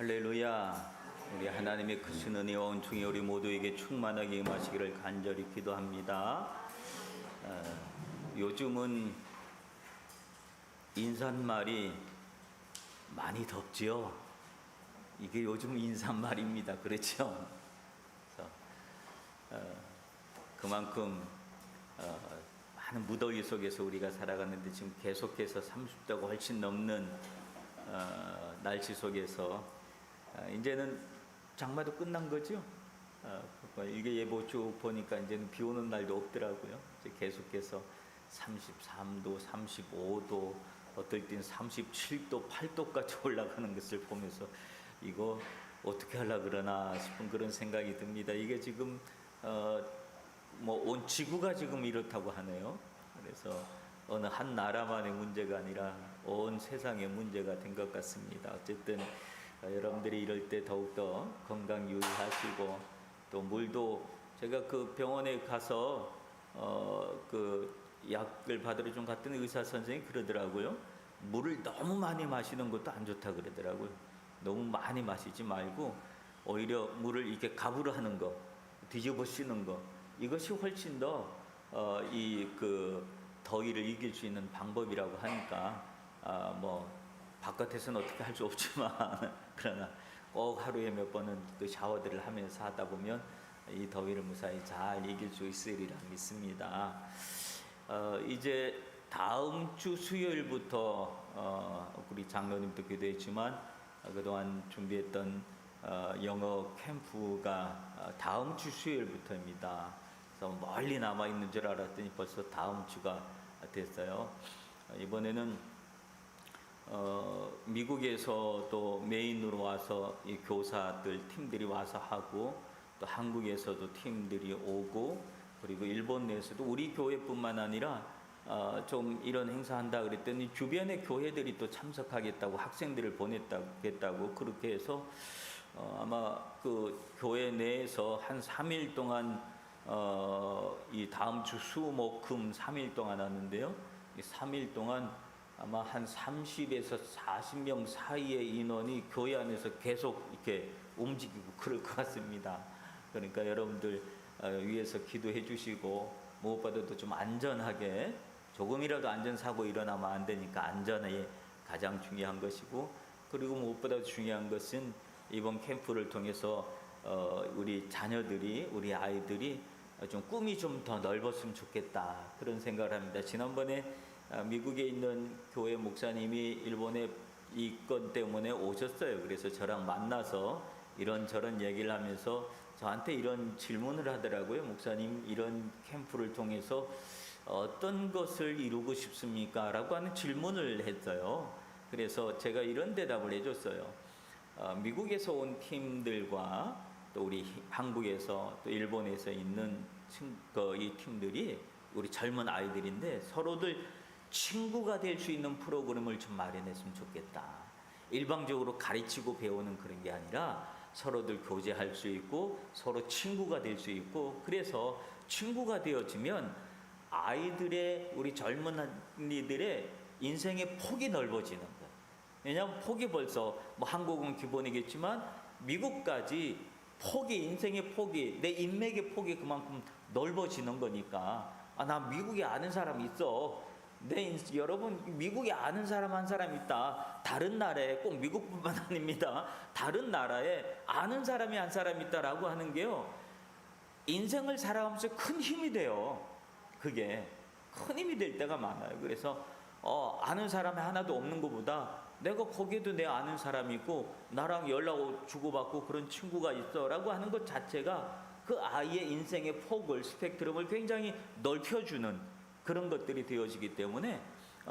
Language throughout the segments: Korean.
할렐루야. 우리 하나님의 크신 은혜와 은총이 우리 모두에게 충만하게 임하시기를 간절히 기도합니다. 요즘은 인사말이 많이 덥지요. 이게 요즘 인사말입니다. 그렇죠? 그래서, 그만큼 많은 무더위 속에서 우리가 살아가는데 지금 계속해서 30도가 훨씬 넘는 날씨 속에서 이제는 장마도 끝난 거죠. 이게 예보 쭉 보니까 이제는 비 오는 날도 없더라고요. 이제 계속해서 33도, 35도, 어떨 땐 37도, 8도까지 올라가는 것을 보면서 이거 어떻게 하려고 그러나 싶은 그런 생각이 듭니다. 이게 지금 온 지구가 지금 이렇다고 하네요. 그래서 어느 한 나라만의 문제가 아니라 온 세상의 문제가 된 것 같습니다. 어쨌든 여러분들이 이럴 때 더욱더 건강 유의하시고, 또 물도, 제가 그 병원에 가서 그 약을 받으러 좀 갔더니 의사 선생님이 그러더라고요. 물을 너무 많이 마시는 것도 안 좋다 그러더라고요. 너무 많이 마시지 말고 오히려 물을 이렇게 가부를 하는 거, 뒤집어 씌는 거, 이것이 훨씬 더 그 더위를 이길 수 있는 방법이라고 하니까 바깥에서는 어떻게 할 수 없지만 그러나 꼭 하루에 몇 번은 그 샤워들을 하면서 하다 보면 이 더위를 무사히 잘 이길 수 있으리라 믿습니다. 이제 다음 주 수요일부터 우리 장로님도 기도했지만 그동안 준비했던 영어 캠프가 다음 주 수요일부터입니다. 그래서 멀리 남아 있는 줄 알았더니 벌써 다음 주가 됐어요. 이번에는 미국에서 또 메인으로 와서 이 교사들 팀들이 와서 하고, 또 한국에서도 팀들이 오고, 그리고 일본 내에서도 우리 교회뿐만 아니라 좀 이런 행사한다 그랬더니 주변의 교회들이 또 참석하겠다고, 학생들을 보냈다고 그렇게 해서 아마 그 교회 내에서 한 3일 동안 이 다음 주 수, 목, 금 3일 동안 하는데요. 이 3일 동안 아마 한 30에서 40명 사이의 인원이 교회 안에서 계속 이렇게 움직이고 그럴 것 같습니다. 그러니까 여러분들 위해서 기도해 주시고, 무엇보다도 좀 안전하게, 조금이라도 안전사고 일어나면 안 되니까 안전이 가장 중요한 것이고, 그리고 무엇보다도 중요한 것은 이번 캠프를 통해서 우리 자녀들이, 우리 아이들이 좀 꿈이 좀 더 넓었으면 좋겠다, 그런 생각을 합니다. 지난번에 미국에 있는 교회 목사님이 일본에 이 건 때문에 오셨어요. 그래서 저랑 만나서 이런저런 얘기를 하면서 저한테 이런 질문을 하더라고요. 목사님, 이런 캠프를 통해서 어떤 것을 이루고 싶습니까? 라고 하는 질문을 했어요. 그래서 제가 이런 대답을 해줬어요. 미국에서 온 팀들과 또 우리 한국에서 또 일본에서 있는 이 팀들이 우리 젊은 아이들인데 서로들 친구가 될 수 있는 프로그램을 좀 마련했으면 좋겠다. 일방적으로 가르치고 배우는 그런 게 아니라 서로들 교제할 수 있고 서로 친구가 될 수 있고, 그래서 친구가 되어지면 아이들의, 우리 젊은이들의 인생의 폭이 넓어지는 거예요. 왜냐하면 폭이 벌써 한국은 기본이겠지만 미국까지 폭이, 인생의 폭이, 내 인맥의 폭이 그만큼 넓어지는 거니까, 나 미국에 아는 사람이 있어. 여러분, 미국에 아는 사람 한 사람 있다. 다른 나라에, 꼭 미국뿐만 아닙니다. 다른 나라에 아는 사람이 한 사람 있다라고 하는 게요, 인생을 살아가면서 큰 힘이 돼요. 그게 큰 힘이 될 때가 많아요. 그래서 아는 사람이 하나도 없는 것보다 내가 거기에도 내 아는 사람이 있고 나랑 연락 주고받고 그런 친구가 있어 라고 하는 것 자체가 그 아이의 인생의 폭을, 스펙트럼을 굉장히 넓혀주는 그런 것들이 되어지기 때문에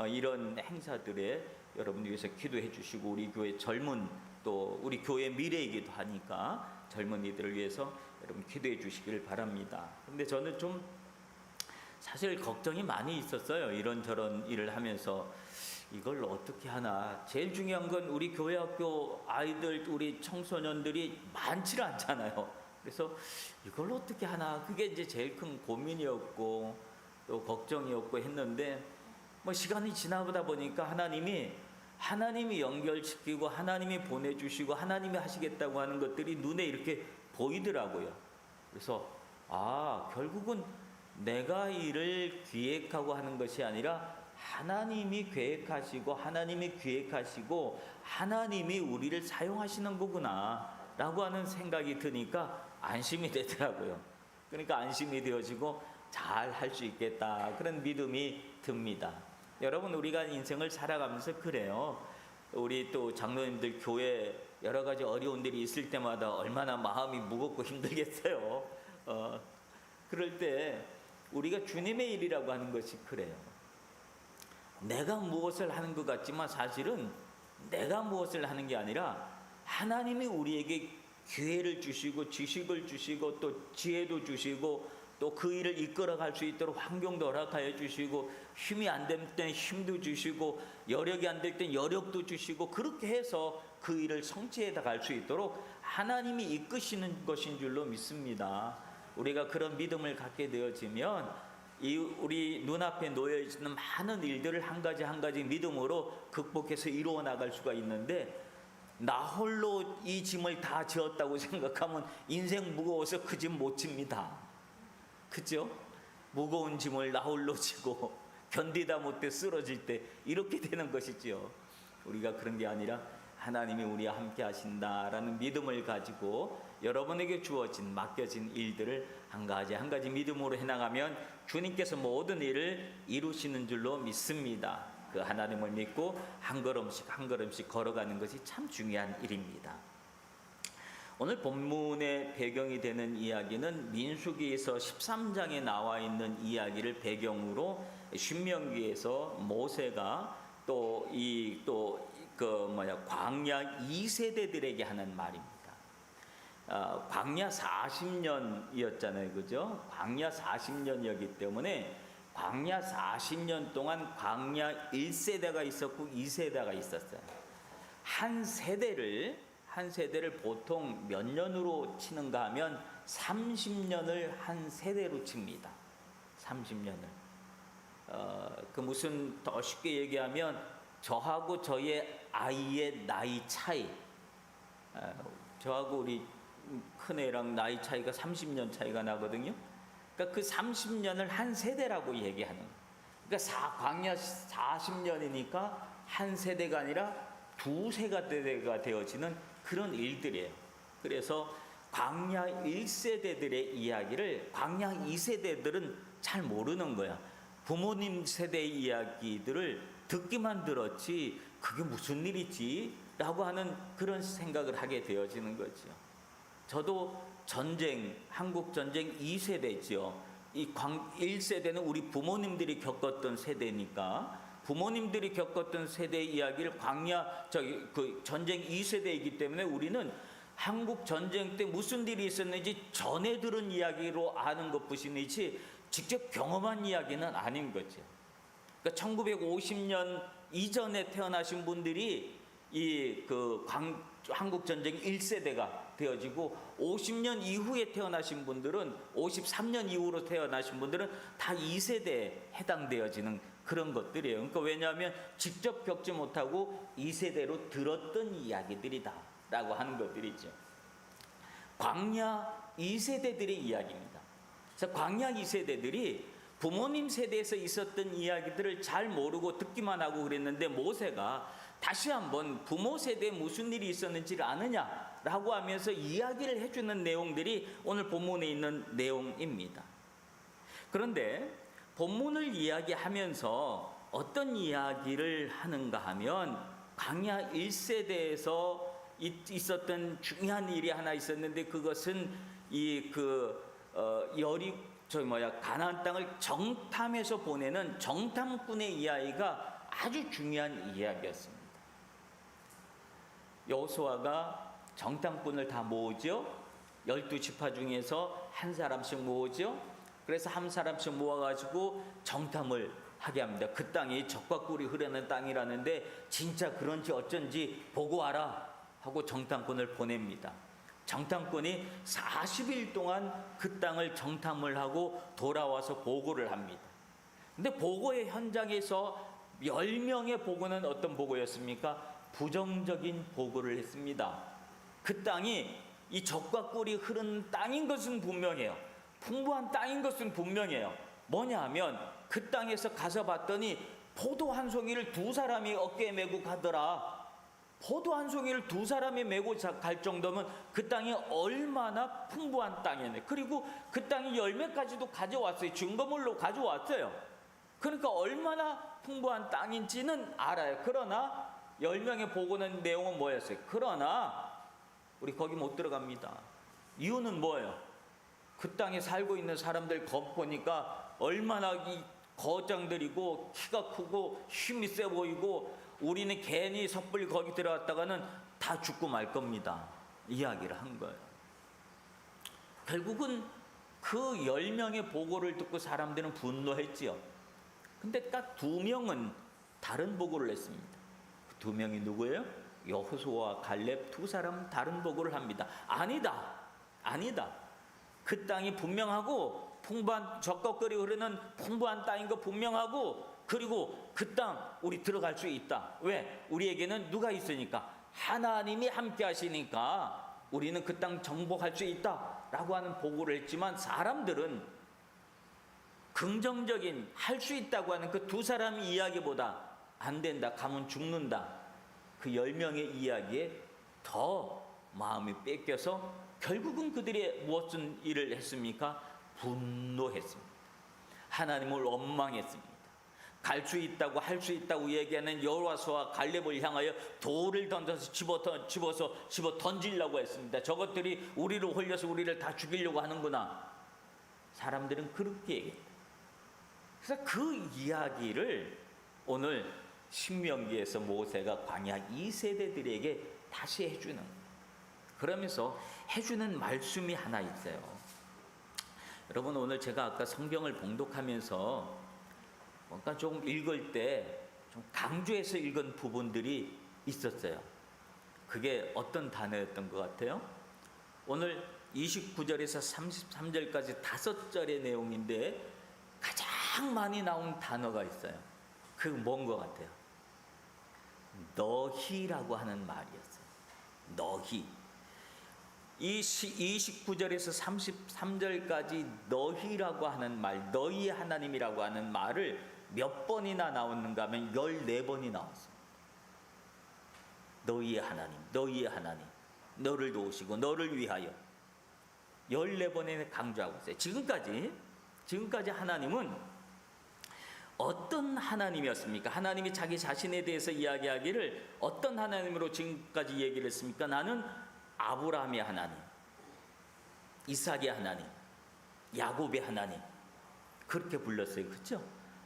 이런 행사들에 여러분 위해서 기도해 주시고, 우리 교회 젊은, 또 우리 교회 미래이기도 하니까 젊은이들을 위해서 여러분 기도해 주시길 바랍니다. 근데 저는 좀 사실 걱정이 많이 있었어요. 이런저런 일을 하면서 이걸 어떻게 하나. 제일 중요한 건 우리 교회 학교 아이들, 우리 청소년들이 많지를 않잖아요. 그래서 이걸 어떻게 하나, 그게 이제 제일 큰 고민이었고 또 걱정이었고 했는데, 시간이 지나보다 보니까 하나님이 하나님이 연결시키고 하나님이 보내주시고 하나님이 하시겠다고 하는 것들이 눈에 이렇게 보이더라고요. 그래서 결국은 내가 일을 기획하고 하는 것이 아니라 하나님이 계획하시고 하나님이 기획하시고 하나님이 우리를 사용하시는 거구나 라고 하는 생각이 드니까 안심이 되더라고요. 그러니까 안심이 되어지고 잘 할 수 있겠다, 그런 믿음이 듭니다. 여러분, 우리가 인생을 살아가면서 그래요. 우리 또 장로님들 교회 여러 가지 어려운 일이 있을 때마다 얼마나 마음이 무겁고 힘들겠어요. 그럴 때 우리가 주님의 일이라고 하는 것이 그래요. 내가 무엇을 하는 것 같지만 사실은 내가 무엇을 하는 게 아니라 하나님이 우리에게 기회를 주시고 지식을 주시고 또 지혜도 주시고 또 그 일을 이끌어갈 수 있도록 환경도 허락하여 주시고 힘이 안 될 땐 힘도 주시고 여력이 안 될 땐 여력도 주시고 그렇게 해서 그 일을 성취해 갈 수 있도록 하나님이 이끄시는 것인 줄로 믿습니다. 우리가 그런 믿음을 갖게 되어지면 우리 눈앞에 놓여 있는 많은 일들을 한 가지 한 가지 믿음으로 극복해서 이루어 나갈 수가 있는데, 나 홀로 이 짐을 다 지었다고 생각하면 인생 무거워서 그 짐 못 집니다. 그죠? 무거운 짐을 나 홀로 지고 견디다 못해 쓰러질 때 이렇게 되는 것이죠. 우리가 그런 게 아니라 하나님이 우리와 함께 하신다라는 믿음을 가지고 여러분에게 주어진 맡겨진 일들을 한 가지 한 가지 믿음으로 해나가면 주님께서 모든 일을 이루시는 줄로 믿습니다. 그 하나님을 믿고 한 걸음씩 한 걸음씩 걸어가는 것이 참 중요한 일입니다. 오늘 본문의 배경이 되는 이야기는 민수기에서 13장에 나와 있는 이야기를 배경으로 신명기에서 모세가 광야 2세대들에게 하는 말입니다. 광야 40년이었잖아요, 그죠? 광야 40년이었기 때문에 광야 40년 동안 광야 1세대가 있었고 2세대가 있었어요. 한 세대를 보통 몇 년으로 치는가 하면 30년을 한 세대로 칩니다. 30년을. 무슨 더 쉽게 얘기하면 저하고 저의 아이의 나이 차이, 저하고 우리 큰애랑 나이 차이가 30년 차이가 나거든요. 그러니까 그 30년을 한 세대라고 얘기하는 거예요. 그러니까 광야 40년이니까 한 세대가 아니라 두 세대가 되어지는 그런 일들이에요. 그래서 광야 1세대들의 이야기를 광야 2세대들은 잘 모르는 거야. 부모님 세대의 이야기들을 듣기만 들었지 그게 무슨 일이지? 라고 하는 그런 생각을 하게 되어지는 거죠. 저도 한국 전쟁 2세대죠. 이 1세대는 우리 부모님들이 겪었던 세대니까 부모님들이 겪었던 세대의 이야기를 전쟁 2세대이기 때문에 우리는 한국 전쟁 때 무슨 일이 있었는지 전해 들은 이야기로 아는 것뿐이지 직접 경험한 이야기는 아닌 거죠. 그러니까 1950년 이전에 태어나신 분들이 한국 전쟁 1세대가 되어지고 50년 이후에 태어나신 분들은 53년 이후로 태어나신 분들은 다 2세대에 해당되어지는 그런 것들이에요. 그러니까 왜냐하면 직접 겪지 못하고 2세대로 들었던 이야기들이다 라고 하는 것들이죠. 광야 2세대들의 이야기입니다. 그래서 광야 2세대들이 부모님 세대에서 있었던 이야기들을 잘 모르고 듣기만 하고 그랬는데 모세가 다시 한번 부모 세대에 무슨 일이 있었는지를 아느냐라고 하면서 이야기를 해주는 내용들이 오늘 본문에 있는 내용입니다. 그런데 본문을 이야기하면서 어떤 이야기를 하는가 하면 광야 1세대에서 있었던 중요한 일이 하나 있었는데 그것은 가나안 땅을 정탐해서 보내는 정탐꾼의 이야기가 아주 중요한 이야기였습니다. 여호수아가 정탐꾼을 다 모으죠. 12지파 중에서 한 사람씩 모으죠. 그래서 한 사람씩 모아가지고 정탐을 하게 합니다. 그 땅이 적과 꿀이 흐르는 땅이라는데 진짜 그런지 어쩐지 보고 와라 하고 정탐꾼을 보냅니다. 정탐꾼이 40일 동안 그 땅을 정탐을 하고 돌아와서 보고를 합니다. 근데 보고의 현장에서 10명의 보고는 어떤 보고였습니까? 부정적인 보고를 했습니다. 그 땅이 이 젖과 꿀이 흐르는 땅인 것은 분명해요. 풍부한 땅인 것은 분명해요. 뭐냐 하면 그 땅에서 가서 봤더니 포도 한 송이를 두 사람이 어깨에 메고 가더라. 포도 한 송이를 두 사람이 메고 갈 정도면 그 땅이 얼마나 풍부한 땅이네. 그리고 그 땅이 열매까지도 가져왔어요. 증거물로 가져왔어요. 그러니까 얼마나 풍부한 땅인지는 알아요. 그러나 10명의 보고는 내용은 뭐였어요? 그러나 우리 거기 못 들어갑니다. 이유는 뭐예요? 그 땅에 살고 있는 사람들 보니까 얼마나 이 거장들이고 키가 크고 힘이 세 보이고 우리는 괜히 섣불리 거기 들어갔다가는 다 죽고 말 겁니다. 이야기를 한 거예요. 결국은 그 10명의 보고를 듣고 사람들은 분노했지요. 근데 딱 2명은 다른 보고를 했습니다. 그 2명이 누구예요? 여호수아와 갈렙 두 사람 다른 보고를 합니다. 아니다. 그 땅이 분명하고 풍부한 젖과 꿀이 흐르는 풍부한 땅인 거 분명하고 그리고 그 땅 우리 들어갈 수 있다. 왜? 우리에게는 누가 있으니까? 하나님이 함께 하시니까 우리는 그 땅 정복할 수 있다 라고 하는 보고를 했지만 사람들은 긍정적인 할 수 있다고 하는 그 두 사람의 이야기보다 안 된다, 가면 죽는다 그 10명의 이야기에 더 마음이 뺏겨서 결국은 그들이 무슨 일을 했습니까? 분노했습니다. 하나님을 원망했습니다. 갈 수 있다고 할 수 있다고 얘기하는 여호수아와 갈렙을 향하여 돌을 던져서 집어 던지려고 했습니다. 저것들이 우리를 홀려서 우리를 다 죽이려고 하는구나. 사람들은 그렇게 얘기했다. 그래서 그 이야기를 오늘 신명기에서 모세가 광야 2세대들에게 다시 해주는 거예요. 그러면서 해주는 말씀이 하나 있어요. 여러분 오늘 제가 아까 성경을 봉독하면서 뭔가 조금 읽을 때 좀 강조해서 읽은 부분들이 있었어요. 그게 어떤 단어였던 것 같아요? 오늘 29절에서 33절까지 5절의 내용인데 가장 많이 나온 단어가 있어요. 그 뭔 것 같아요? 너희라고 하는 말이었어요. 너희. 이 29절에서 33절까지 너희라고 하는 말, 너희 하나님이라고 하는 말을 몇 번이나 나오는가 하면 14번이 나왔어요. 너희의 하나님, 너희의 하나님, 너를 도우시고 너를 위하여 14번에 강조하고 있어요. 지금까지 하나님은 어떤 하나님이었습니까? 하나님이 자기 자신에 대해서 이야기하기를 어떤 하나님으로 지금까지 얘기를 했습니까? 나는 아브라함의 하나님, 이삭의 하나님, 야곱의 하나님 그렇게 불렀어요. 그렇죠?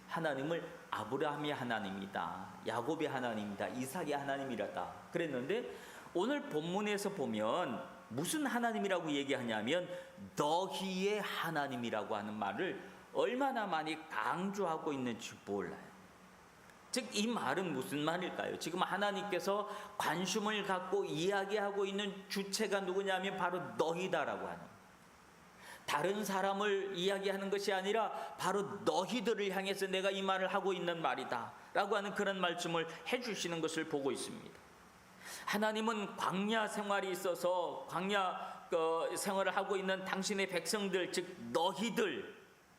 하나님을 아브라함의 하나님이다, 야곱의 하나님이다, 이삭의 하나님이라다 그랬는데 오늘 본문에서 보면 무슨 하나님이라고 얘기하냐면 너희의 하나님이라고 하는 말을 얼마나 많이 강조하고 있는지 몰라요. 즉 이 말은 무슨 말일까요? 지금 하나님께서 관심을 갖고 이야기하고 있는 주체가 누구냐면 바로 너희다라고 하는, 다른 사람을 이야기하는 것이 아니라 바로 너희들을 향해서 내가 이 말을 하고 있는 말이다 라고 하는 그런 말씀을 해주시는 것을 보고 있습니다. 하나님은 광야 생활이 있어서 광야 생활을 하고 있는 당신의 백성들, 즉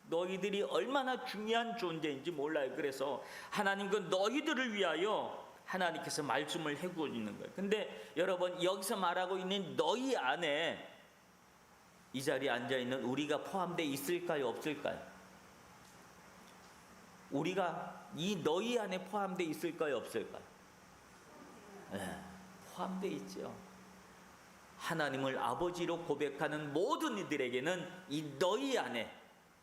너희들이 얼마나 중요한 존재인지 몰라요. 그래서 하나님 그 너희들을 위하여 하나님께서 말씀을 해주고 있는 거예요. 근데 여러분 여기서 말하고 있는 너희 안에 이 자리에 앉아있는 우리가 포함되어 있을까요? 없을까요? 우리가 이 너희 안에 포함되어 있을까요? 없을까요? 네, 포함되어 있죠. 하나님을 아버지로 고백하는 모든 이들에게는 이 너희 안에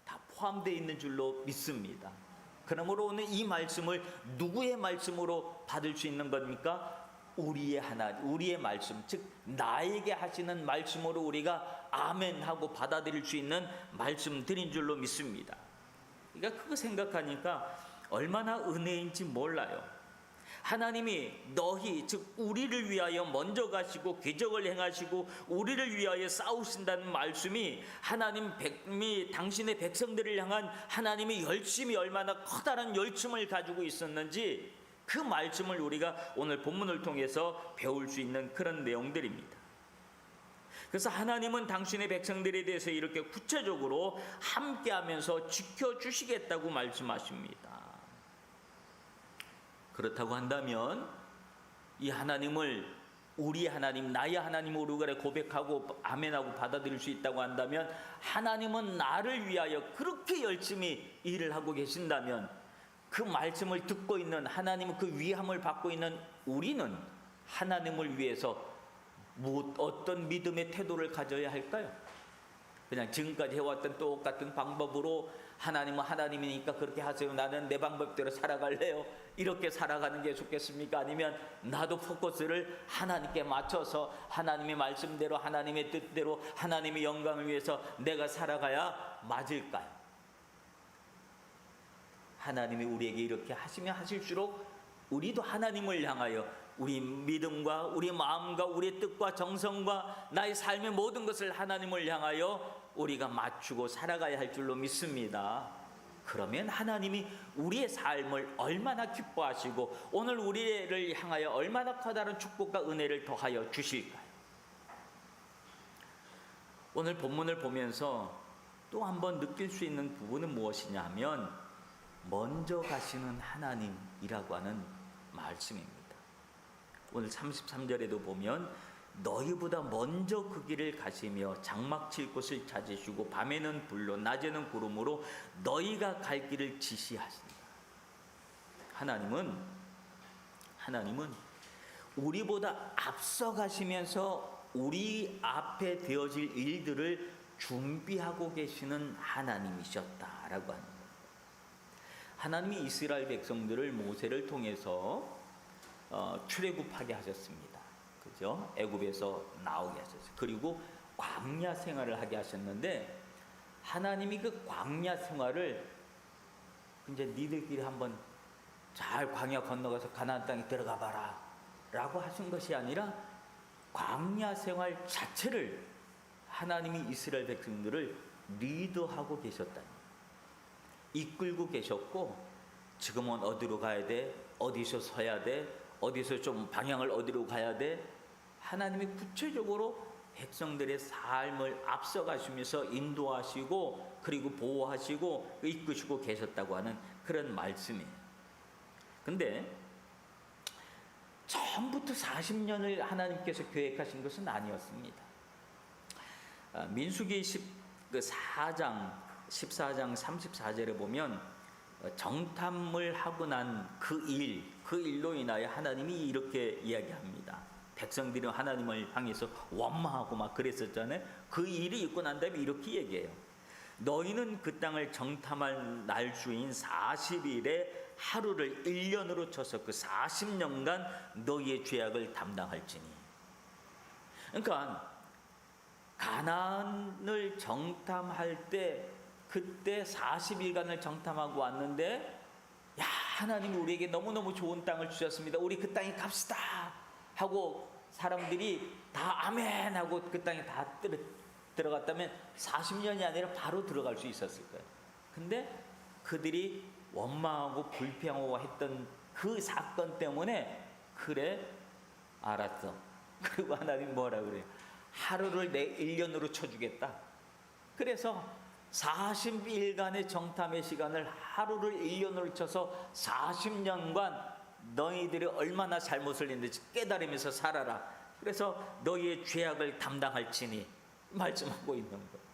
다 포함되어 있는 줄로 믿습니다. 그러므로 오늘 이 말씀을 누구의 말씀으로 받을 수 있는 겁니까? 우리의 말씀, 즉 나에게 하시는 말씀으로 우리가 아멘하고 받아들일 수 있는 말씀들인 줄로 믿습니다. 그러니까 그거 생각하니까 얼마나 은혜인지 몰라요. 하나님이 너희 즉 우리를 위하여 먼저 가시고 궤적을 행하시고 우리를 위하여 싸우신다는 말씀이 하나님이 당신의 백성들을 향한 하나님의 열심이 얼마나 커다란 열심을 가지고 있었는지 그 말씀을 우리가 오늘 본문을 통해서 배울 수 있는 그런 내용들입니다. 그래서 하나님은 당신의 백성들에 대해서 이렇게 구체적으로 함께하면서 지켜주시겠다고 말씀하십니다. 그렇다고 한다면 이 하나님을 우리 하나님, 나의 하나님을 우리가 고백하고 아멘하고 받아들일 수 있다고 한다면 하나님은 나를 위하여 그렇게 열심히 일을 하고 계신다면 그 말씀을 듣고 있는 하나님은 그 위함을 받고 있는 우리는 하나님을 위해서 어떤 믿음의 태도를 가져야 할까요? 그냥 지금까지 해왔던 똑같은 방법으로 하나님은 하나님이니까 그렇게 하세요, 나는 내 방법대로 살아갈래요, 이렇게 살아가는 게 좋겠습니까? 아니면 나도 포커스를 하나님께 맞춰서 하나님의 말씀대로 하나님의 뜻대로 하나님의 영광을 위해서 내가 살아가야 맞을까요? 하나님이 우리에게 이렇게 하시면 하실수록 우리도 하나님을 향하여 우리 믿음과 우리 마음과 우리의 뜻과 정성과 나의 삶의 모든 것을 하나님을 향하여 우리가 맞추고 살아가야 할 줄로 믿습니다. 그러면 하나님이 우리의 삶을 얼마나 기뻐하시고 오늘 우리를 향하여 얼마나 커다란 축복과 은혜를 더하여 주실까요? 오늘 본문을 보면서 또 한 번 느낄 수 있는 부분은 무엇이냐 하면 먼저 가시는 하나님이라고 하는 말씀입니다. 오늘 33절에도 보면 너희보다 먼저 그 길을 가시며 장막 칠 곳을 찾으시고 밤에는 불로 낮에는 구름으로 너희가 갈 길을 지시하신다. 하나님은 우리보다 앞서 가시면서 우리 앞에 되어질 일들을 준비하고 계시는 하나님이셨다라고 합니다. 하나님이 이스라엘 백성들을 모세를 통해서 출애굽하게 하셨습니다. 그죠? 애굽에서 나오게 하셨어요. 그리고 광야 생활을 하게 하셨는데 하나님이 그 광야 생활을 이제 니들끼리 한번 잘 광야 건너가서 가나안 땅에 들어가 봐라 라고 하신 것이 아니라 광야 생활 자체를 하나님이 이스라엘 백성들을 리드하고 계셨다니, 이끌고 계셨고 지금은 어디로 가야 돼? 어디서 서야 돼? 어디서 좀 방향을 어디로 가야 돼? 하나님이 구체적으로 백성들의 삶을 앞서가시면서 인도하시고 그리고 보호하시고 이끄시고 계셨다고 하는 그런 말씀이에요. 근데 처음부터 40년을 하나님께서 계획하신 것은 아니었습니다. 민수기 14장 34절에 보면 정탐을 하고 난 그 일로 인하여 하나님이 이렇게 이야기합니다. 백성들이 하나님을 향해서 원망하고 막 그랬었잖아요. 그 일이 있고 난 다음에 이렇게 얘기해요. 너희는 그 땅을 정탐할 날수인 40일에 하루를 1년으로 쳐서 그 40년간 너희의 죄악을 담당할지니. 그러니까 가나안을 정탐할 때 그때 40일간을 정탐하고 왔는데, 야, 하나님이 우리에게 너무너무 좋은 땅을 주셨습니다, 우리 그 땅에 갑시다 하고 사람들이 다 아멘 하고 그 땅에 다 들어갔다면 40년이 아니라 바로 들어갈 수 있었을 거예요. 근데 그들이 원망하고 불평하고 했던 그 사건 때문에 그래 알았어. 그리고 하나님이 뭐라 그래요? 하루를 내 1년으로 쳐주겠다. 그래서 40일간의 정탐의 시간을 하루를 1년으로 쳐서 40년간 너희들이 얼마나 잘못을 했는지 깨달으면서 살아라. 그래서 너희의 죄악을 담당할지니 말씀하고 있는 거예요.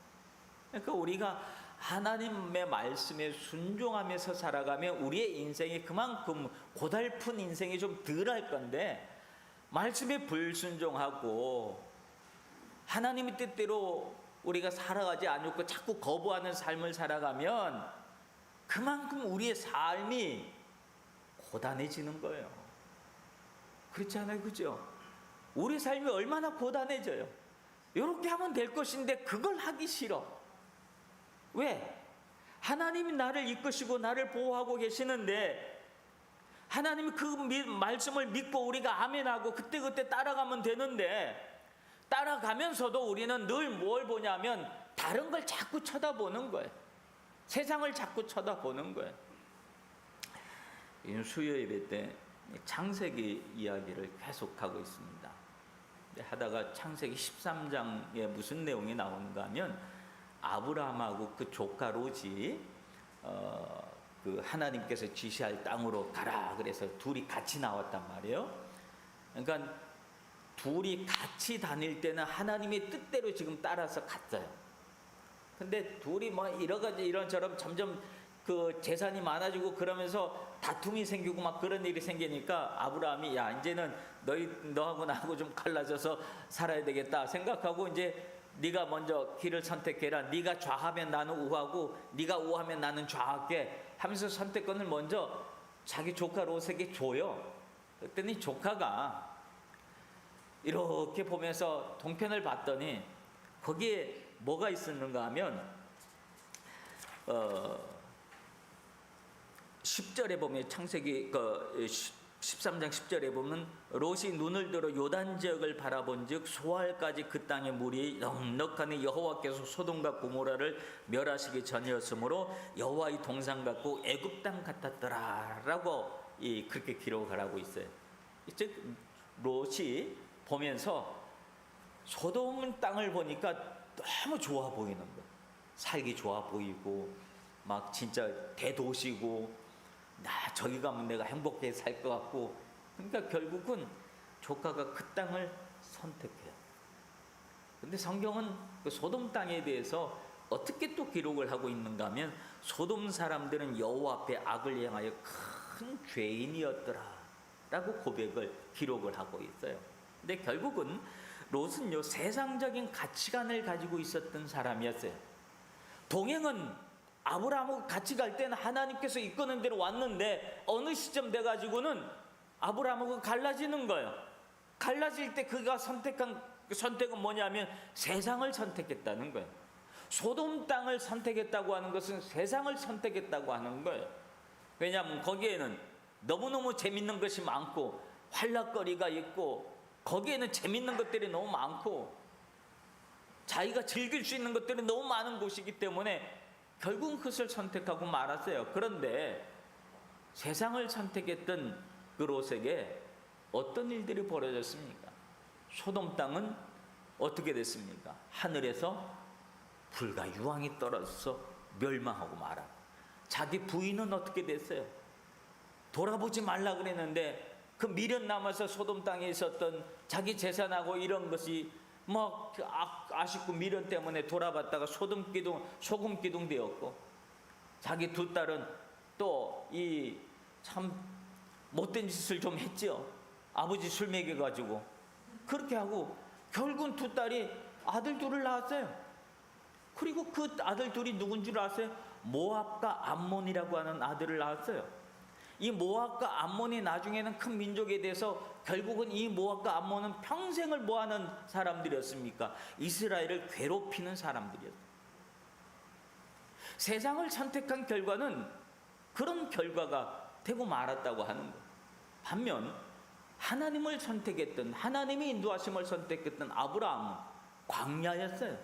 그러니까 우리가 하나님의 말씀에 순종하면서 살아가면 우리의 인생이 그만큼 고달픈 인생이 좀 덜할 건데, 말씀에 불순종하고 하나님의 뜻대로 우리가 살아가지 않고 자꾸 거부하는 삶을 살아가면 그만큼 우리의 삶이 고단해지는 거예요. 그렇지 않아요? 그죠? 우리 삶이 얼마나 고단해져요. 이렇게 하면 될 것인데 그걸 하기 싫어. 왜? 하나님이 나를 이끄시고 나를 보호하고 계시는데 하나님이 그 말씀을 믿고 우리가 아멘하고 그때그때 따라가면 되는데, 따라가면서도 우리는 늘 뭘 보냐면 다른 걸 자꾸 쳐다보는 거예요. 세상을 자꾸 쳐다보는 거예요. 수요 예배 때 창세기 이야기를 계속하고 있습니다. 하다가 창세기 13장에 무슨 내용이 나오는가 하면, 아브라함하고 그 조카 롯이 그 하나님께서 지시할 땅으로 가라 그래서 둘이 같이 나왔단 말이에요. 그러니까 둘이 같이 다닐 때는 하나님의 뜻대로 지금 따라서 갔어요. 근데 둘이 뭐 여러 가지 이런저런 점점 그 재산이 많아지고 그러면서 다툼이 생기고 막 그런 일이 생기니까 아브라함이 야 이제는 너하고 나하고 좀 갈라져서 살아야 되겠다 생각하고, 이제 네가 먼저 길을 선택해라. 네가 좌하면 나는 우하고 네가 우하면 나는 좌할게 하면서 선택권을 먼저 자기 조카 롯에게 줘요. 그랬더니 조카가 이렇게 보면서 동편을 봤더니 거기에 뭐가 있었는가 하면 10절에 보면, 창세기 13장 10절에 보면, 롯이 눈을 들어 요단 지역을 바라본즉 소알까지 그 땅의 물이 넉넉하니 여호와께서 소돔과 고모라를 멸하시기 전이었으므로 여호와의 동산 같고 애굽 땅 같았더라라고 그렇게 기록을 하고 있어요. 즉 롯이 보면서 소돔 땅을 보니까 너무 좋아 보이는 거예요. 살기 좋아 보이고 막 진짜 대도시고, 나 저기 가면 내가 행복하게 살 것 같고. 그러니까 결국은 조카가 그 땅을 선택해요. 근데 성경은 그 소돔 땅에 대해서 어떻게 또 기록을 하고 있는가 하면, 소돔 사람들은 여호와 앞에 악을 행하여 큰 죄인이었더라 라고 고백을 기록을 하고 있어요. 근데 결국은 롯은요 세상적인 가치관을 가지고 있었던 사람이었어요. 동행은 아브라함하고 같이 갈 때는 하나님께서 이끄는 대로 왔는데, 어느 시점 돼가지고는 아브라함하고 갈라지는 거예요. 갈라질 때 그가 선택한 선택은 뭐냐면 세상을 선택했다는 거예요. 소돔 땅을 선택했다고 하는 것은 세상을 선택했다고 하는 거예요. 왜냐하면 거기에는 너무너무 재밌는 것이 많고 활락거리가 있고, 거기에는 재밌는 것들이 너무 많고 자기가 즐길 수 있는 것들이 너무 많은 곳이기 때문에 결국은 그것을 선택하고 말았어요. 그런데 세상을 선택했던 그 롯에게 어떤 일들이 벌어졌습니까? 소돔 땅은 어떻게 됐습니까? 하늘에서 불과 유황이 떨어져서 멸망하고 말아. 자기 부인은 어떻게 됐어요? 돌아보지 말라 그랬는데 그 미련 남아서 소돔 땅에 있었던 자기 재산하고 이런 것이 뭐 아쉽고 미련 때문에 돌아봤다가 소금 기둥 되었고, 자기 두 딸은 또 이 참 못된 짓을 좀 했죠. 아버지 술 먹여가지고 그렇게 하고 결국은 두 딸이 아들 둘을 낳았어요. 그리고 그 아들 둘이 누군 줄 아세요? 모압과 암몬이라고 하는 아들을 낳았어요. 이 모압과 암몬이 나중에는 큰 민족에 대해서 결국은 이 모압과 암몬은 평생을 뭐하는 사람들이었습니까? 이스라엘을 괴롭히는 사람들이었어요. 세상을 선택한 결과는 그런 결과가 되고 말았다고 하는 거예요. 반면 하나님을 선택했던, 하나님의 인도하심을 선택했던 아브라함은 광야였어요.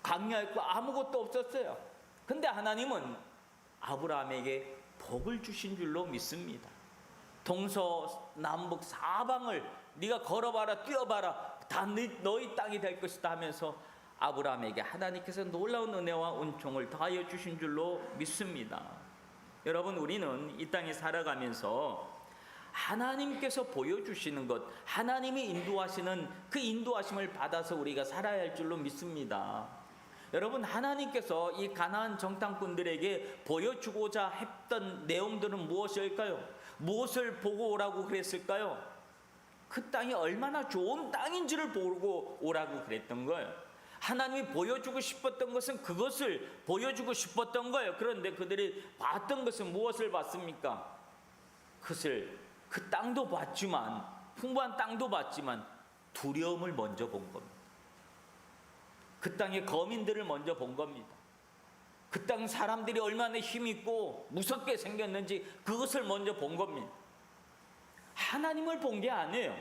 광야였고 아무것도 없었어요. 근데 하나님은 아브라함에게 복을 주신 줄로 믿습니다. 동서남북 사방을 네가 걸어봐라, 뛰어봐라, 다 너희 땅이 될 것이다 하면서 아브라함에게 하나님께서 놀라운 은혜와 은총을 더하여 주신 줄로 믿습니다. 여러분, 우리는 이 땅에 살아가면서 하나님께서 보여주시는 것, 하나님이 인도하시는 그 인도하심을 받아서 우리가 살아야 할 줄로 믿습니다. 여러분, 하나님께서 이 가나안 정탐꾼들에게 보여주고자 했던 내용들은 무엇일까요? 무엇을 보고 오라고 그랬을까요? 그 땅이 얼마나 좋은 땅인지를 보고 오라고 그랬던 거예요. 하나님이 보여주고 싶었던 것은 그것을 보여주고 싶었던 거예요. 그런데 그들이 봤던 것은 무엇을 봤습니까? 그것을, 그 땅도 봤지만, 풍부한 땅도 봤지만 두려움을 먼저 본 겁니다. 그 땅의 거민들을 먼저 본 겁니다. 그 땅 사람들이 얼마나 힘있고 무섭게 생겼는지 그것을 먼저 본 겁니다. 하나님을 본 게 아니에요.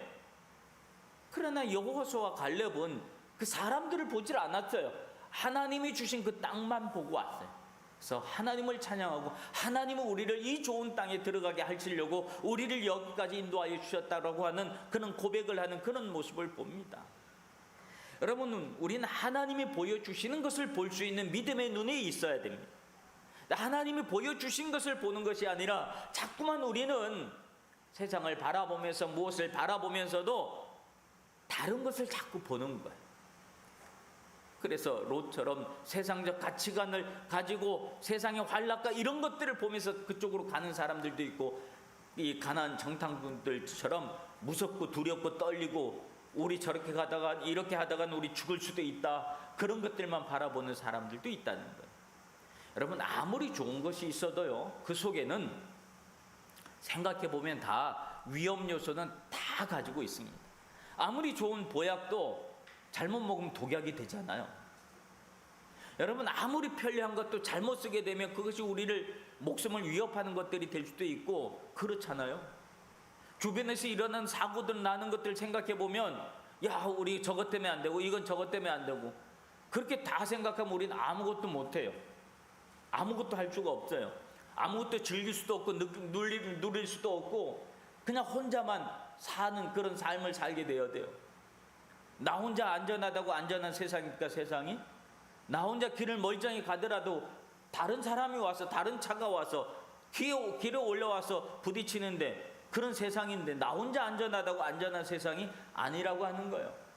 그러나 여호수아와 갈렙은 그 사람들을 보질 않았어요. 하나님이 주신 그 땅만 보고 왔어요. 그래서 하나님을 찬양하고 하나님은 우리를 이 좋은 땅에 들어가게 하시려고 우리를 여기까지 인도하여 주셨다라고 하는 그런 고백을 하는 그런 모습을 봅니다. 여러분, 우리는 하나님이 보여주시는 것을 볼 수 있는 믿음의 눈이 있어야 됩니다. 하나님이 보여주신 것을 보는 것이 아니라 자꾸만 우리는 세상을 바라보면서 무엇을 바라보면서도 다른 것을 자꾸 보는 거예요. 그래서 롯처럼 세상적 가치관을 가지고 세상의 환락과 이런 것들을 보면서 그쪽으로 가는 사람들도 있고, 이 가난한 정탐꾼들처럼 무섭고 두렵고 떨리고 우리 저렇게 가다가 이렇게 하다간 우리 죽을 수도 있다, 그런 것들만 바라보는 사람들도 있다는 거예요. 여러분, 아무리 좋은 것이 있어도요, 그 속에는 생각해보면 다 위험 요소는 다 가지고 있습니다. 아무리 좋은 보약도 잘못 먹으면 독약이 되잖아요. 여러분, 아무리 편리한 것도 잘못 쓰게 되면 그것이 우리를 목숨을 위협하는 것들이 될 수도 있고 그렇잖아요. 주변에서 일어나는 사고들 나는 것들 생각해보면, 야, 우리 저것 때문에 안 되고 이건 저것 때문에 안 되고, 그렇게 다 생각하면 우리는 아무것도 못해요. 아무것도 할 수가 없어요. 아무것도 즐길 수도 없고 누릴 수도 없고 그냥 혼자만 사는 그런 삶을 살게 되어야 돼요. 나 혼자 안전하다고 안전한 세상이니까 세상이, 나 혼자 길을 멀쩡히 가더라도 다른 사람이 와서 다른 차가 와서 길에 올라와서 부딪히는데 그런 세상인데 나 혼자 안전하다고 안전한 세상이 아니라고 하는 거예요.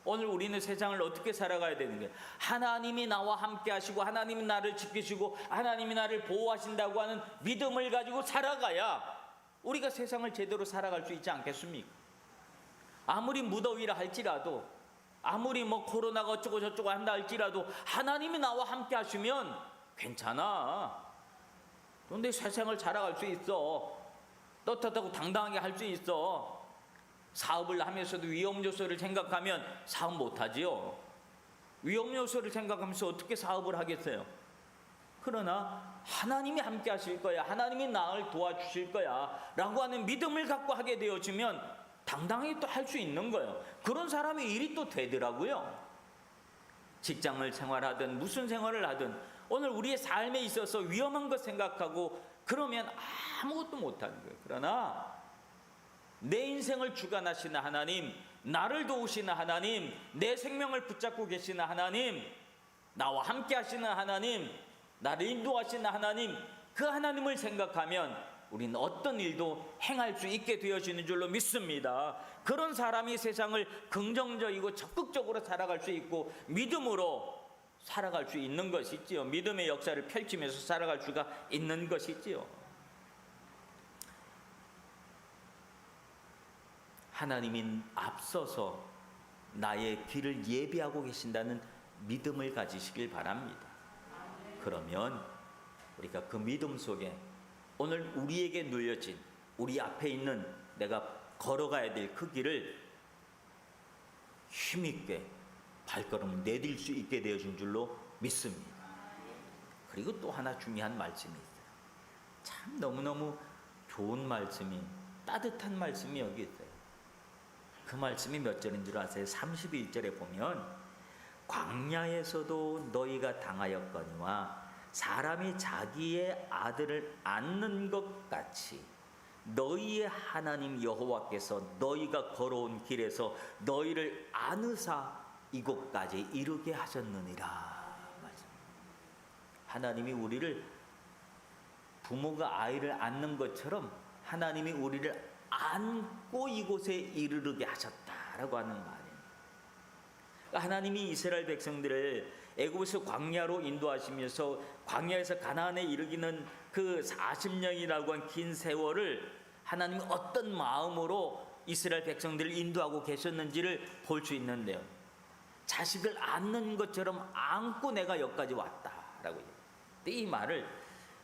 오늘 우리는 세상을 어떻게 살아가야 되는 거예요? 하나님이 나와 함께 하시고 하나님이 나를 지키시고 하나님이 나를 보호하신다고 하는 믿음을 가지고 살아가야 우리가 세상을 제대로 살아갈 수 있지 않겠습니까? 아무리 무더위라 할지라도, 아무리 코로나가 어쩌고 저쩌고 한다 할지라도 하나님이 나와 함께 하시면 괜찮아. 너 세상을 살아갈 수 있어. 떳떳하고 당당하게 할 수 있어. 사업을 하면서도 위험 요소를 생각하면 사업 못하지요. 위험 요소를 생각하면서 어떻게 사업을 하겠어요? 그러나 하나님이 함께 하실 거야, 하나님이 나를 도와주실 거야 라고 하는 믿음을 갖고 하게 되어지면 당당히 또 할 수 있는 거예요. 그런 사람이 일이 또 되더라고요. 직장을 생활하든 무슨 생활을 하든 오늘 우리의 삶에 있어서 위험한 것 생각하고 그러면 아무것도 못하는 거예요. 그러나 내 인생을 주관하시는 하나님, 나를 도우시는 하나님, 내 생명을 붙잡고 계시는 하나님, 나와 함께 하시는 하나님, 나를 인도하시는 하나님, 그 하나님을 생각하면 우리는 어떤 일도 행할 수 있게 되어지는 줄로 믿습니다. 그런 사람이 세상을 긍정적이고 적극적으로 살아갈 수 있고 믿음으로 살아갈 수 있는 것이지요. 믿음의 역사를 펼치면서 살아갈 수가 있는 것이지요. 하나님이 앞서서 나의 길을 예비하고 계신다는 믿음을 가지시길 바랍니다. 그러면 우리가 그 믿음 속에 오늘 우리에게 눌려진, 우리 앞에 있는 내가 걸어가야 될 그 길을 힘있게 발걸음을 내딜 수 있게 되어진 줄로 믿습니다. 그리고 또 하나 중요한 말씀이 있어요. 참 너무너무 좋은 말씀이, 따뜻한 말씀이 여기 있어요. 그 말씀이 몇 절인 줄 아세요? 31절에 보면 광야에서도 너희가 당하였거니와 사람이 자기의 아들을 안는 것 같이 너희의 하나님 여호와께서 너희가 걸어온 길에서 너희를 안으사 이곳까지 이르게 하셨느니라. 하나님이 우리를 부모가 아이를 안는 것처럼 하나님이 우리를 안고 이곳에 이르게 하셨다라고 하는 말이에요. 하나님이 이스라엘 백성들을 애굽에서 광야로 인도하시면서 광야에서 가나안에 이르기는 그 40년이라고 한 긴 세월을 하나님이 어떤 마음으로 이스라엘 백성들을 인도하고 계셨는지를 볼 수 있는데요. 자식을 안는 것처럼 안고 내가 여기까지 왔다라고 해요. 이 말을,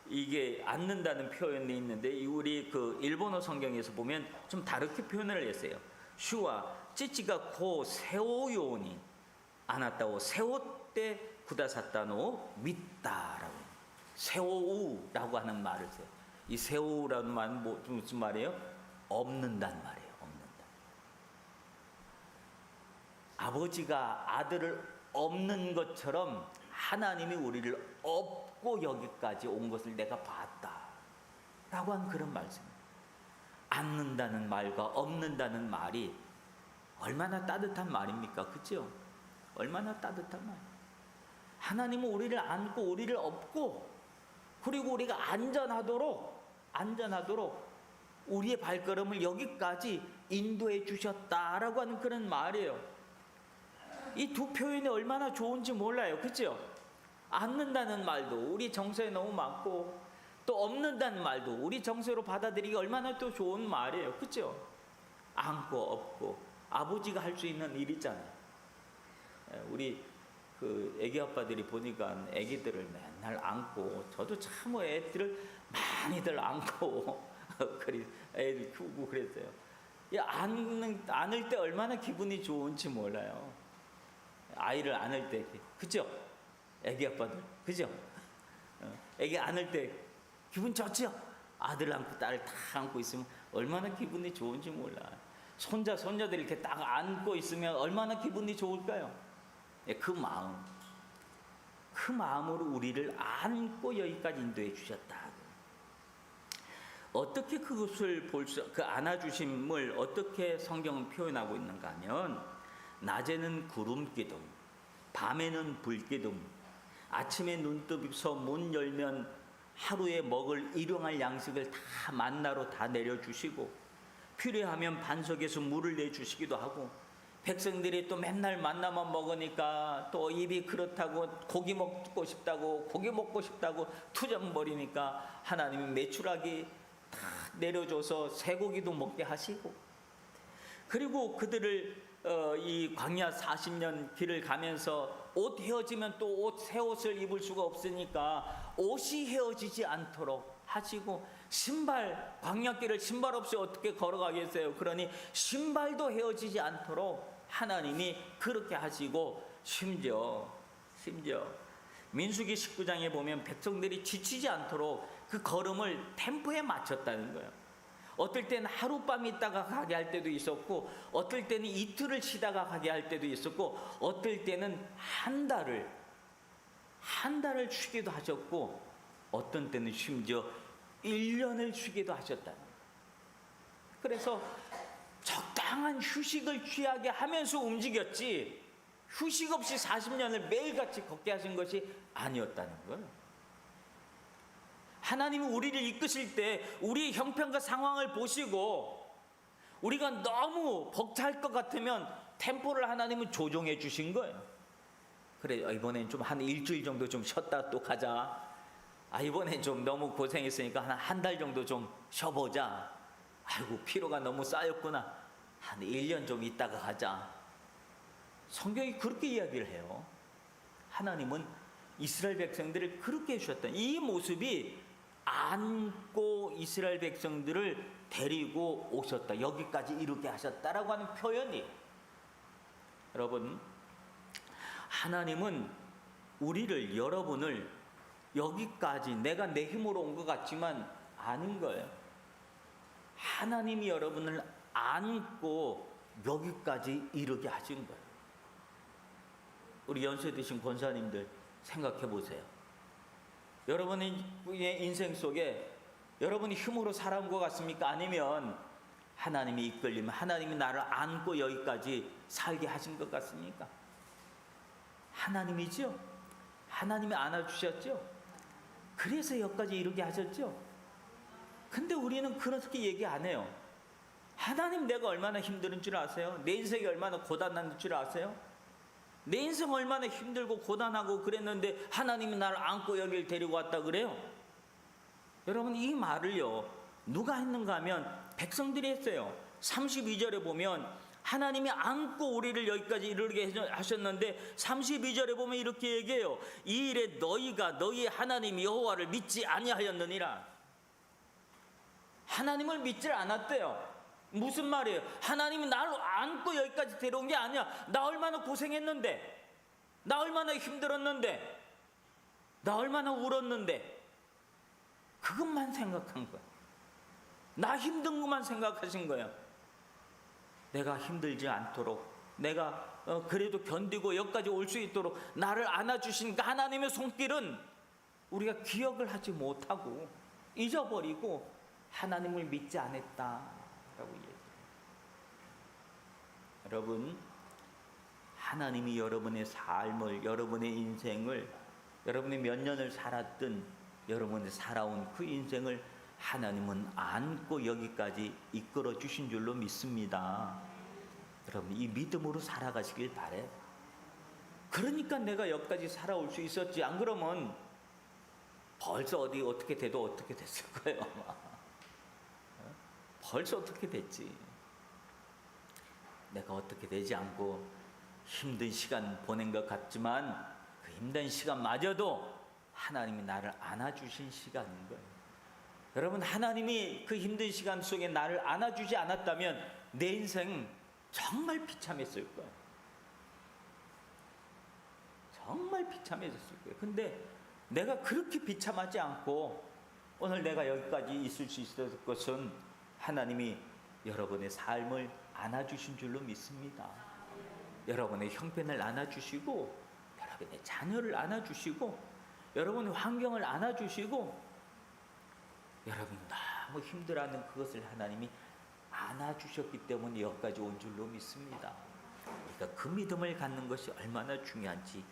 이게 안는다는 표현이 있는데 우리 그 일본어 성경에서 보면 좀 다르게 표현을 했어요. 슈와 찌찌가 고 세오요니 안았다고 세오때 구다사타노 믿다라고, 세오우라고 하는 말을 써요. 이 세오우라는 말은 무슨 말이에요? 없는단 말이에요. 없는다. 아버지가 아들을 없는 것처럼 하나님이 우리를 없고 여기까지 온 것을 내가 봤다 라고 한 그런 말씀입니다. 않는다는 말과 없는다는 말이 얼마나 따뜻한 말입니까? 그렇죠? 얼마나 따뜻한 말. 하나님은 우리를 안고 우리를 업고 그리고 우리가 안전하도록 우리의 발걸음을 여기까지 인도해 주셨다라고 하는 그런 말이에요. 이 두 표현이 얼마나 좋은지 몰라요. 그렇죠? 안는다는 말도 우리 정서에 너무 많고 또 없는다는 말도 우리 정서로 받아들이기 얼마나 또 좋은 말이에요. 그렇죠? 안고 업고 아버지가 할 수 있는 일이잖아요. 우리 그 애기 아빠들이 보니까 애기들을 맨날 안고 저도 참 애들을 많이들 안고 애들 키우고 그랬어요. 안을 때 얼마나 기분이 좋은지 몰라요. 아이를 안을 때, 그죠? 애기 아빠들, 그죠? 애기 안을 때 기분 좋죠? 아들 안고 딸을 다 안고 있으면 얼마나 기분이 좋은지 몰라. 손자, 손녀들 이렇게 딱 안고 있으면 얼마나 기분이 좋을까요? 그 마음으로 우리를 안고 여기까지 인도해 주셨다. 어떻게 그것을 그 안아주심을 어떻게 성경은 표현하고 있는가 하면 낮에는 구름 기둥, 밤에는 불 기둥, 아침에 눈 뜨고서 문 열면 하루에 먹을 일용할 양식을 다 만나로 다 내려주시고 필요하면 반석에서 물을 내주시기도 하고 백성들이 또 맨날 만나만 먹으니까 또 입이 그렇다고 고기 먹고 싶다고 투정거리니까 하나님이 메추라기 다 내려줘서 쇠고기도 먹게 하시고 그리고 그들을 이 광야 40년 길을 가면서 옷 헤어지면 또 새 옷을 입을 수가 없으니까 옷이 헤어지지 않도록 하시고 신발, 광야길을 신발 없이 어떻게 걸어가겠어요? 그러니 신발도 헤어지지 않도록 하나님이 그렇게 하시고 심지어 민수기 19장에 보면 백성들이 지치지 않도록 그 걸음을 템포에 맞췄다는 거예요. 어떨 때는 하룻밤 있다가 가게 할 때도 있었고 어떨 때는 이틀을 쉬다가 가게 할 때도 있었고 어떨 때는 한 달을 쉬기도 하셨고 어떤 때는 심지어 1년을 쉬기도 하셨다. 그래서 적당한 휴식을 취하게 하면서 움직였지 휴식 없이 40년을 매일같이 걷게 하신 것이 아니었다는 거예요. 하나님이 우리를 이끄실 때 우리의 형편과 상황을 보시고 우리가 너무 벅찰 것 같으면 템포를 하나님은 조정해 주신 거예요. 그래 이번엔 좀 한 일주일 정도 좀 쉬었다 또 가자. 이번엔 좀 너무 고생했으니까 한 달 정도 좀 쉬어보자. 아이고 피로가 너무 쌓였구나. 한 1년 좀 있다가 가자. 성경이 그렇게 이야기를 해요. 하나님은 이스라엘 백성들을 그렇게 해주셨다. 이 모습이 안고 이스라엘 백성들을 데리고 오셨다. 여기까지 이르게 하셨다라고 하는 표현이 여러분 하나님은 우리를 여러분을 여기까지 내가 내 힘으로 온 것 같지만 아닌 거예요. 하나님이 여러분을 안고 여기까지 이르게 하신 거예요. 우리 연세 드신 권사님들 생각해 보세요. 여러분의 인생 속에 여러분이 힘으로 살아온 것 같습니까? 아니면 하나님이 이끌리면 하나님이 나를 안고 여기까지 살게 하신 것 같습니까? 하나님이죠. 하나님이 안아주셨죠. 그래서 여기까지 이르게 하셨죠. 근데 우리는 그렇게 얘기 안 해요. 하나님 내가 얼마나 힘든 줄 아세요? 내 인생이 얼마나 고단한 줄 아세요? 내 인생 얼마나 힘들고 고단하고 그랬는데 하나님이 나를 안고 여기를 데리고 왔다 그래요? 여러분 이 말을요 누가 했는가 하면 백성들이 했어요. 32절에 보면 하나님이 안고 우리를 여기까지 이르게 하셨는데 32절에 보면 이렇게 얘기해요. 이 일에 너희가 너희의 하나님 여호와를 믿지 아니하였느니라. 하나님을 믿질 않았대요. 무슨 말이에요? 하나님이 나를 안고 여기까지 데려온 게 아니야. 나 얼마나 고생했는데, 나 얼마나 힘들었는데, 나 얼마나 울었는데 그것만 생각한 거야. 나 힘든 것만 생각하신 거야. 내가 힘들지 않도록, 내가 그래도 견디고 여기까지 올 수 있도록 나를 안아주신 그 하나님의 손길은 우리가 기억을 하지 못하고 잊어버리고 하나님을 믿지 않았다라고 얘기해요. 여러분, 하나님이 여러분의 삶을, 여러분의 인생을, 여러분이 몇 년을 살았든 여러분이 살아온 그 인생을 하나님은 안고 여기까지 이끌어 주신 줄로 믿습니다. 여러분, 이 믿음으로 살아가시길 바래. 그러니까 내가 여기까지 살아올 수 있었지. 안 그러면 벌써 어디 어떻게 돼도 어떻게 됐을 거예요, 아마. 벌써 어떻게 됐지. 내가 어떻게 되지 않고 힘든 시간 보낸 것 같지만 그 힘든 시간마저도 하나님이 나를 안아주신 시간인 거예요. 여러분, 하나님이 그 힘든 시간 속에 나를 안아주지 않았다면 내 인생 정말 비참했을 거예요. 정말 비참해졌을 거예요. 근데 내가 그렇게 비참하지 않고 오늘 내가 여기까지 있을 수 있었던 것은 하나님이 여러분의 삶을 안아주신 줄로 믿습니다. 여러분의 형편을 안아주시고, 여러분의 자녀를 안아주시고, 여러분의 환경을 안아주시고, 여러분이 너무 힘들어하는 그것을 하나님이 안아주셨기 때문에 여기까지 온 줄로 믿습니다. 그러니까 그 믿음을 갖는 것이 얼마나 중요한지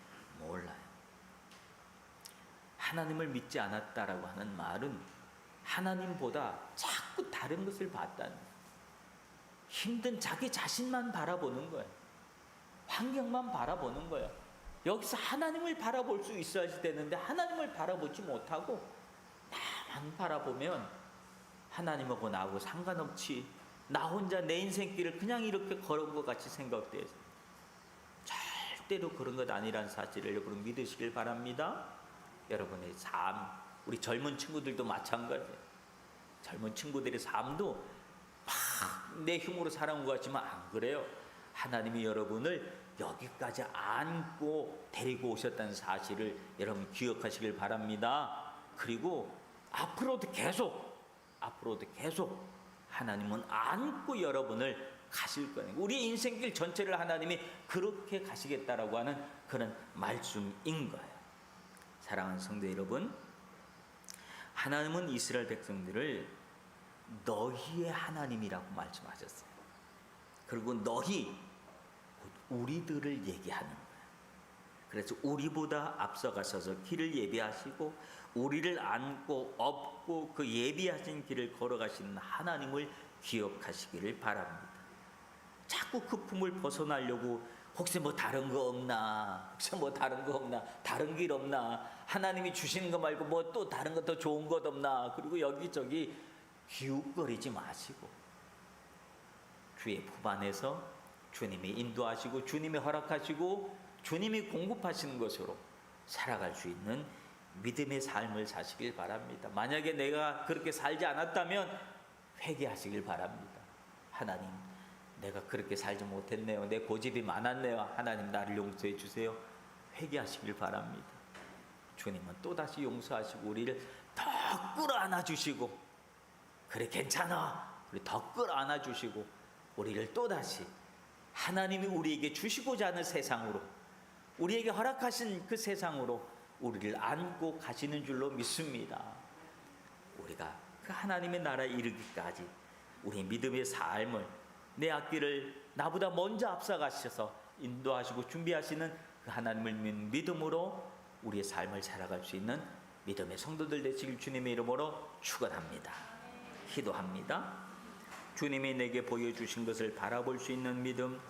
몰라요. 하나님을 믿지 않았다라고 하는 말은 하나님보다 자꾸 다른 것을 봤다는, 힘든 자기 자신만 바라보는 거예요. 환경만 바라보는 거예요. 여기서 하나님을 바라볼 수 있어야 되는데 하나님을 바라보지 못하고 나만 바라보면 하나님하고 나하고 상관없이 나 혼자 내 인생길을 그냥 이렇게 걸은 것 같이 생각돼요. 절대로 그런 것 아니라는 사실을 여러분 믿으시길 바랍니다. 여러분의 삶, 우리 젊은 친구들도 마찬가지예요. 젊은 친구들의 삶도 막 내 힘으로 살아온 것 같지만 안 그래요. 하나님이 여러분을 여기까지 안고 데리고 오셨다는 사실을 여러분 기억하시길 바랍니다. 그리고 앞으로도 계속 하나님은 안고 여러분을 가실 거예요. 우리 인생길 전체를 하나님이 그렇게 가시겠다라고 하는 그런 말씀인 거예요. 사랑하는 성도 여러분, 하나님은 이스라엘 백성들을 너희의 하나님이라고 말씀하셨어요. 그리고 너희, 우리들을 얘기하는 거예요. 그래서 우리보다 앞서가셔서 길을 예비하시고 우리를 안고 업고 그 예비하신 길을 걸어가시는 하나님을 기억하시기를 바랍니다. 자꾸 그 품을 벗어나려고 혹시 뭐 다른 거 없나, 다른 길 없나, 하나님이 주시는 거 말고 뭐 또 다른 거 더 좋은 것 없나, 그리고 여기저기 기웃거리지 마시고 주의 품 안에서 주님이 인도하시고 주님이 허락하시고 주님이 공급하시는 것으로 살아갈 수 있는 믿음의 삶을 사시길 바랍니다. 만약에 내가 그렇게 살지 않았다면 회개하시길 바랍니다. 하나님, 내가 그렇게 살지 못했네요. 내 고집이 많았네요. 하나님, 나를 용서해 주세요. 회개하시길 바랍니다. 주님은 또다시 용서하시고 우리를 더 끌어안아 주시고, 그래 괜찮아, 우리 더 끌어안아 주시고 우리를 또다시 하나님이 우리에게 주시고자 하는 세상으로, 우리에게 허락하신 그 세상으로 우리를 안고 가시는 줄로 믿습니다. 우리가 그 하나님의 나라에 이르기까지 우리 믿음의 삶을, 내 앞길을 나보다 먼저 앞서가셔서 인도하시고 준비하시는 그 하나님을 믿는 믿음으로 우리의 삶을 살아갈 수 있는 믿음의 성도들 되시길 주님의 이름으로 축원합니다. 기도합니다. 주님이 내게 보여주신 것을 바라볼 수 있는 믿음,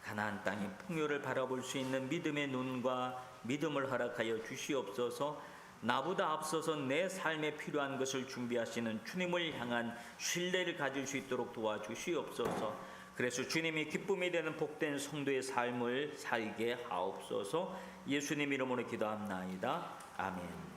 가나안 땅의 풍요를 바라볼 수 있는 믿음의 눈과 믿음을 허락하여 주시옵소서. 나보다 앞서서 내 삶에 필요한 것을 준비하시는 주님을 향한 신뢰를 가질 수 있도록 도와주시옵소서. 그래서 주님이 기쁨이 되는 복된 성도의 삶을 살게 하옵소서. 예수님 이름으로 기도합나이다. 아멘.